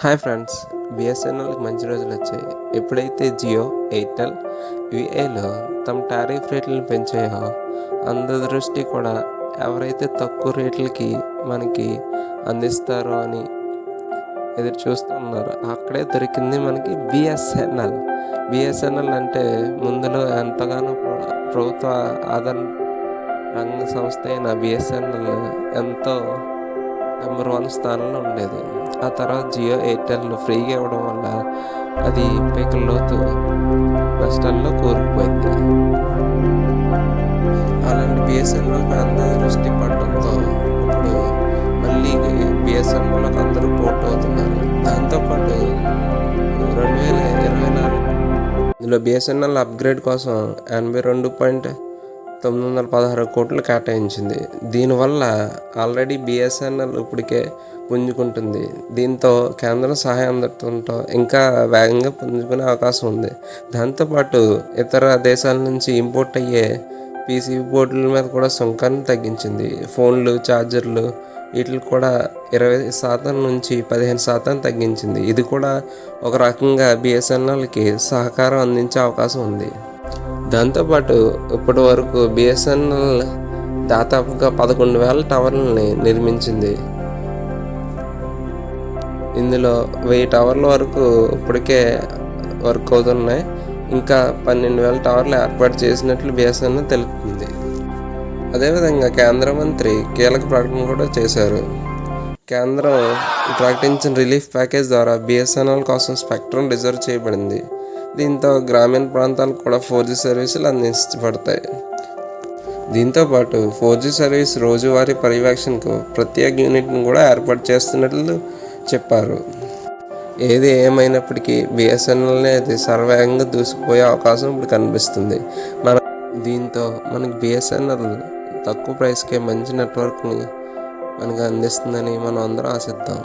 Hi friends, బిఎస్ఎన్ఎల్కి మంచి రోజులు వచ్చాయి. ఎప్పుడైతే జియో, ఎయిర్టెల్, విఐలో తమ టారిఫ్ రేట్లను పెంచాయో అందరి దృష్టి కూడా ఎవరైతే తక్కువ రేట్లకి మనకి అందిస్తారో అని ఎదురు చూస్తూ ఉన్నారు. అక్కడే దొరికింది మనకి బిఎస్ఎన్ఎల్ అంటే ముందులో ఎంతగానో ప్రభుత్వ ఆదరణ రంగ సంస్థ అయిన బిఎస్ఎన్ఎల్ ఎంతో నెంబర్ 1 స్థానంలో ఉండేది. ఆ తర్వాత జియో, ఎయిర్టెల్ ఫ్రీగా ఇవ్వడం వల్ల అది పీకల్లోతు నష్టాల్లో కూరుకుపోయింది. అలాంటి బిఎస్ఎన్ఎల్పై అందరూ దృష్టి పడడంతో ఇప్పుడు మళ్ళీ బిఎస్ఎన్ఎల్కి అందరూ పోర్ట్ అవుతున్నారు. దాంతోపాటు 2024 ఇందులో బిఎస్ఎన్ఎల్ అప్గ్రేడ్ కోసం 82.916 కోట్లు కేటాయించింది. దీనివల్ల ఆల్రెడీ బిఎస్ఎన్ఎల్ ఇప్పటికే పుంజుకుంటుంది. దీంతో కేంద్రం సహాయం అందడంతో ఇంకా వేగంగా పుంజుకునే అవకాశం ఉంది. దాంతోపాటు ఇతర దేశాల నుంచి ఇంపోర్ట్ అయ్యే పీసీబీ బోర్డుల మీద కూడా సుంకాన్ని తగ్గించింది. ఫోన్లు, ఛార్జర్లు వీటికి కూడా 20% నుంచి 15% తగ్గించింది. ఇది కూడా ఒక రకంగా బిఎస్ఎన్ఎల్కి సహకారం అందించే అవకాశం ఉంది. దాంతోపాటు ఇప్పటి వరకు బిఎస్ఎన్ఎల్ దాదాపుగా 11,000 టవర్లని నిర్మించింది. ఇందులో 1000 టవర్ల వరకు ఇప్పటికే వర్క్ అవుతున్నాయి. ఇంకా 12,000 టవర్లు ఏర్పాటు చేసినట్లు బిఎస్ఎన్ఎల్ తెలుపుతుంది. అదేవిధంగా కేంద్ర మంత్రి కీలక ప్రకటన కూడా చేశారు. కేంద్రం ప్రకటించిన రిలీఫ్ ప్యాకేజ్ ద్వారా బిఎస్ఎన్ఎల్ కోసం స్పెక్ట్రమ్ రిజర్వ్ చేయబడింది. దీంతో గ్రామీణ ప్రాంతాలకు కూడా 4G సర్వీసులు అందించబడతాయి. దీంతోపాటు 4G సర్వీస్ రోజువారీ పర్యవేక్షణకు ప్రత్యేక యూనిట్ను కూడా ఏర్పాటు చేస్తున్నట్లు చెప్పారు. ఏది ఏమైనప్పటికీ బిఎస్ఎన్ఎల్నే అది సర్వేగంగా దూసుకుపోయే అవకాశం ఇప్పుడు కనిపిస్తుంది. దీంతో మనకి బిఎస్ఎన్ఎల్ తక్కువ ప్రైస్కే మంచి నెట్వర్క్ని మనకు అందిస్తుందని మనం అందరం ఆశిద్దాం.